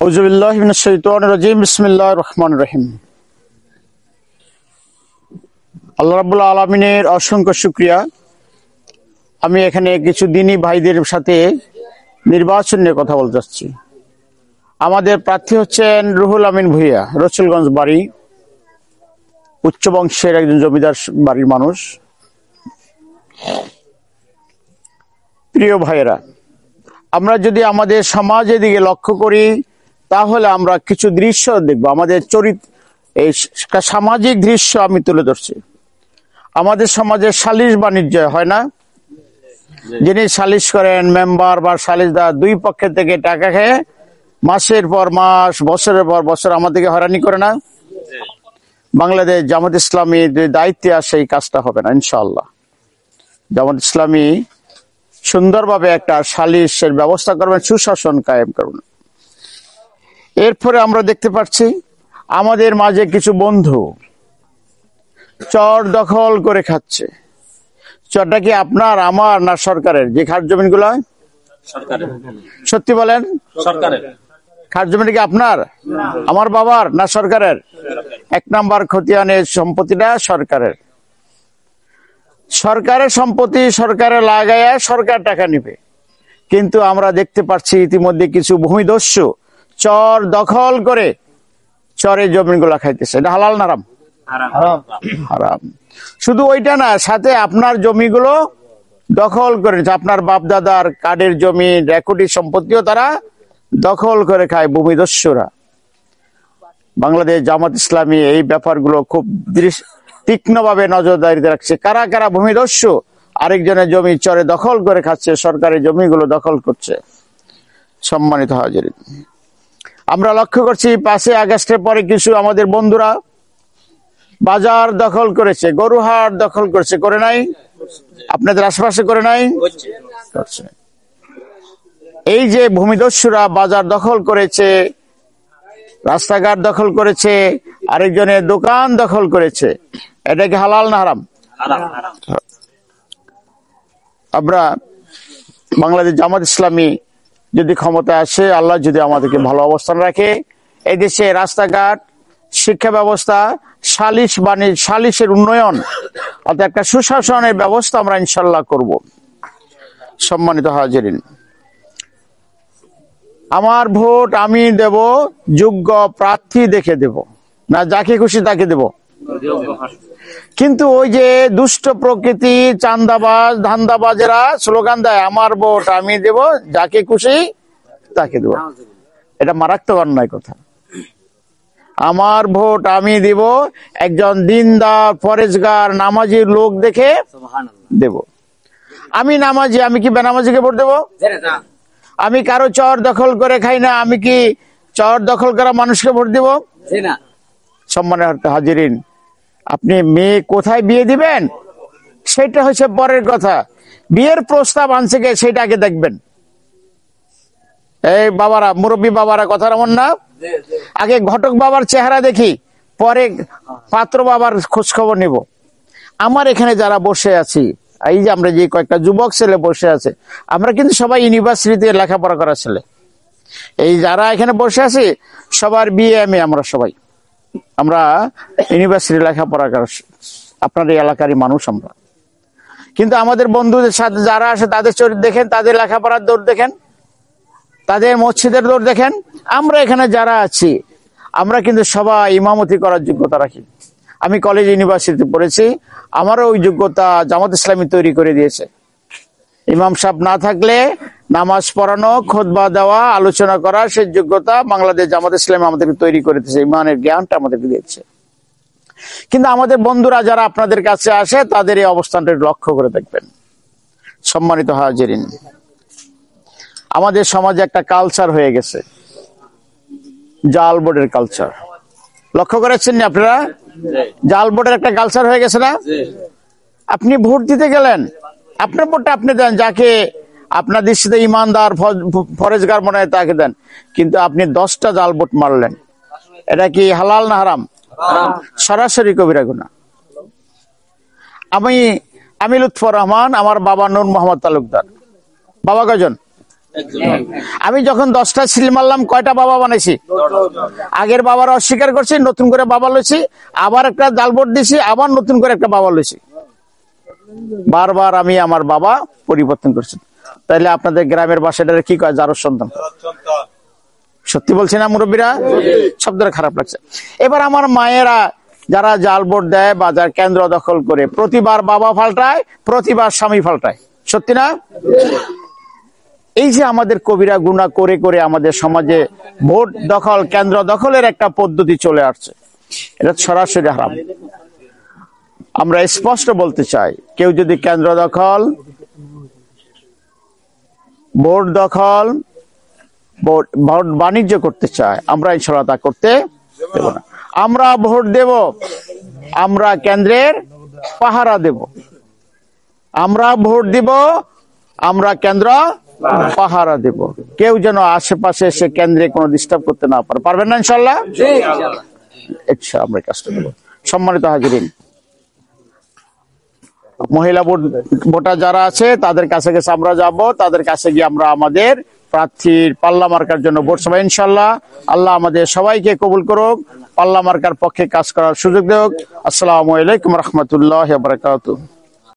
আউযুবিল্লাহি মিনাশ শাইতানির রাজিম। বিসমিল্লাহির রহমানির রহিম। আল্লাহ রাব্বুল আলামিনের অসংখ্য শুকরিয়া। আমি এখানে কিছু দ্বীনী ভাইদের সাথে নির্বাচন নিয়ে কথা বলতে চাচ্ছি। আমাদের প্রার্থী হচ্ছেন রুহুল আমিন ভূঁইয়া, রসুলগঞ্জ বাড়ি, উচ্চ বংশের একজন জমিদার বাড়ির মানুষ। প্রিয় ভাইয়েরা, আমরা যদি আমাদের সমাজের দিকে লক্ষ্য করি তাহলে আমরা কিছু দৃশ্য দেখব। আমাদের এই সামাজিক দৃশ্য আমি তুলে ধরছি। আমাদের সমাজে সালিশ বাণিজ্য হয় না? যিনি সালিশ করেন, মেম্বার বা সালিশদার, দুই পক্ষের থেকে টাকা খেয়ে মাসের পর মাস, বছরের পর বছর আমাদেরকে হয়রানি করে না? বাংলাদেশ জামাত ইসলামী দায়িত্বে আসে এই কাজটা হবে না ইনশাআল্লাহ। জামাত ইসলামী সুন্দরভাবে একটা সালিশের ব্যবস্থা করবেন, সুশাসন কায়েম করবেন। এরপরে আমরা দেখতে পাচ্ছি আমাদের মাঝে কিছু বন্ধু চর দখল করে খাচ্ছে। চরটা কি আপনার, আমার, না সরকারের? যে খাস জমিনগুলো সরকারের। সত্যি বলেন, সরকারের। খাস জমিটা কি আপনার, আমার বাবার, না সরকারের? এক নাম্বার খতিয়ানের সম্পত্তিটা সরকারের। সরকারের সম্পত্তি সরকারে লাগাইয়া সরকার টাকা নিবে। কিন্তু আমরা দেখতে পাচ্ছি ইতিমধ্যে কিছু ভূমিদস্যু চর দখল করে চরের জমিনগুলা খাইতেছে। এটা হালাল না হারাম? হারাম। শুধু ওইটা না, সাথে আপনার জমিগুলো দখল করে নিচ্ছে। আপনার বাপ দাদার কার্ডের জমি, রেকর্ডি সম্পত্তিও তারা দখল করে খায় ভূমিদস্যুরা। বাংলাদেশ জামাত ইসলামী এই ব্যাপারগুলো খুব তীক্ষ্ণভাবে নজরদারিতে রাখছে। কারা কারা ভূমিদস্যু আরেকজনের জমি চরে দখল করে খাচ্ছে, সরকারি জমিগুলো দখল করছে। সম্মানিত হাজিরিন, আমরা লক্ষ্য করছি 5 আগস্টের পরে কিছু আমাদের বন্ধুরা বাজার দখল করেছে, গরুহাট দখল করেছে, করে নাই? আপনাদের আশেপাশে করে নাই? করছে। এই যে ভূমিদস্যুরা বাজার দখল করেছে, রাস্তাঘাট দখল করেছে, আরেকজনের দোকান দখল করেছে, এটা কি হালাল না হারাম? আমরা বাংলাদেশ জামাত ইসলামী যদি ক্ষমতা আসে, আল্লাহ যদি আমাদেরকে ভালো অবস্থান রাখে, এই দেশে রাস্তাঘাট, শিক্ষা ব্যবস্থা, সালিশের উন্নয়ন, অর্থাৎ একটা সুশাসনের ব্যবস্থা আমরা ইনশাল্লাহ করব। সম্মানিত হাজিরিন, আমার ভোট আমি দেব যোগ্য প্রার্থী দেখে দেব, না যাকে খুশি তাকে দেব? কিন্তু ওই যে দুষ্ট প্রকৃতি, চান্দাবাজ, ধান্দাবাজেরা স্লোগান দেয় আমার ভোট আমি দেব যাকে খুশি তাকে দেব। এটা মারাত্মক অন্যায় কথা। আমার ভোট আমি দিব একজন দিনদার, পরেজগার, নামাজি লোক দেখে দেব। আমি নামাজি, আমি কি বেনামাজিকে ভোট দেব? আমি কারো চর দখল করে খাই না, আমি কি চর দখল করা মানুষকে ভোট দেব? সম্মানের হাজিরিন, আপনি মেয়ে কোথায় বিয়ে দিবেন সেটা হচ্ছে পরের কথা। বিয়ের প্রস্তাব আনছে কে সেটা আগে দেখবেন। এই বাবারা, মুরব্বী বাবারা, কথা এমন না? আগে ঘটক বাবার চেহারা দেখি, পরে পাত্র বাবার খোঁজ খবর নিব। আমার এখানে যারা বসে আছি, এই যে আমরা যে কয়েকটা যুবক ছেলে বসে আছে, আমরা কিন্তু সবাই ইউনিভার্সিটিতে লেখাপড়া করা ছেলে। এই যারা এখানে বসে আছি সবার বিয়ে আমরা ইউনিভার্সিটি লেখাপড়া করা আপনার এই এলাকারই মানুষ আমরা। কিন্তু আমাদের বন্ধুদের সাথে যারা আসে তাদের চরিত্র দেখেন, তাদের লেখাপড়ার দৌড় দেখেন, তাদের মসজিদের দৌড় দেখেন। আমরা এখানে যারা আছি আমরা কিন্তু সবাই ইমামতি করার যোগ্যতা রাখি। আমি কলেজ ইউনিভার্সিটিতে পড়েছি, আমারও ওই যোগ্যতা জামাত ইসলামী তৈরি করে দিয়েছে। ইমাম সাহেব না থাকলে নামাজ পড়ানো, খুতবা দেওয়া, আলোচনা করা, সেই যোগ্যতা বাংলাদেশ জামাত ইসলামী আমাদেরকে তৈরি করে দিয়েছে, ইমানের জ্ঞানটা আমাদেরকে দিয়েছে। কিন্তু আমাদের বন্ধুরা যারা আপনাদের কাছে আসে তাদের এই অবস্থানটা লক্ষ্য করে দেখবেন। সম্মানিত হাজিরিন, আমাদের সমাজে একটা কালচার হয়ে গেছে, জাল ভোটের কালচার। লক্ষ্য করেছেন না আপনারা? জাল ভোটের একটা কালচার হয়ে গেছে না? আপনি ভোট দিতে গেলেন, আপনার ভোটটা আপনি দেন যাকে আপনার দৃষ্টিতে ইমানদার, ফরেজগার মনে হয় তাকে দেন। কিন্তু আপনি 10টা জাল ভোট মারলেন, এটা কি হালাল না হারাম? সরাসরি কবিরা গুনাহ। আমি লুৎফর রহমান, আমার বাবা নূর মোহাম্মদ তালুকদার। বাবা কয়জন? আমি যখন 10টা সিল মারলাম কয়টা বাবা বানাইছি? আগের বাবার অস্বীকার করছি, নতুন করে বাবা লইছি, আবার একটা জাল ভোট দিছি, আবার নতুন করে একটা বাবা লইছি। বারবার আমি আমার বাবা পরিবর্তন করছি। তাইলে আপনাদের গ্রামের বাসাটা কি কয়? জারো সন্তান। সত্যি বলছি না মুরব্বীরা? শব্দটা খারাপ লাগছে। এবার আমার মায়েরা যারা জাল ভোট দেয় বা যারা কেন্দ্র দখল করে, প্রতিবার বাবা পাল্টায়, প্রতিবার স্বামী পাল্টায়। সত্যি না? এই যে আমাদের কবিরা গুনাহ করে করে আমাদের সমাজে ভোট দখল, কেন্দ্র দখলের একটা পদ্ধতি চলে আসছে, এটা সরাসরি হারাম। আমরা স্পষ্ট বলতে চাই, কেউ যদি কেন্দ্র দখল, ভোট দখল, ভোট বাণিজ্য করতে চায়, আমরা ইনশাআল্লাহ তা করতে দেব না। আমরা ভোট দেব, আমরা কেন্দ্রের পাহারা দেব। আমরা ভোট দিব, আমরা কেন্দ্র পাহারা দেব। কেউ যেন আশেপাশে এসে কেন্দ্রে কোনো ডিস্টার্ব করতে না পারে। পারবেন না ইনশাআল্লাহ? আচ্ছা, আমরা কাজটা দেব। সম্মানিত হাজিরিন, মহিলা ভোটার যারা আছে তাদের কাছে কাছে আমরা যাব, তাদের কাছে গিয়ে আমরা আমাদের প্রার্থীর পাল্লা মার্কার জন্য ভোট সবাই ইনশাআল্লাহ। আল্লাহ আমাদের সবাইকে কবুল করুক, পাল্লা মার্কার পক্ষে কাজ করার সুযোগ দেওক। আসসালামু আলাইকুম রহমতুল্লাহ বারাকাতুহু।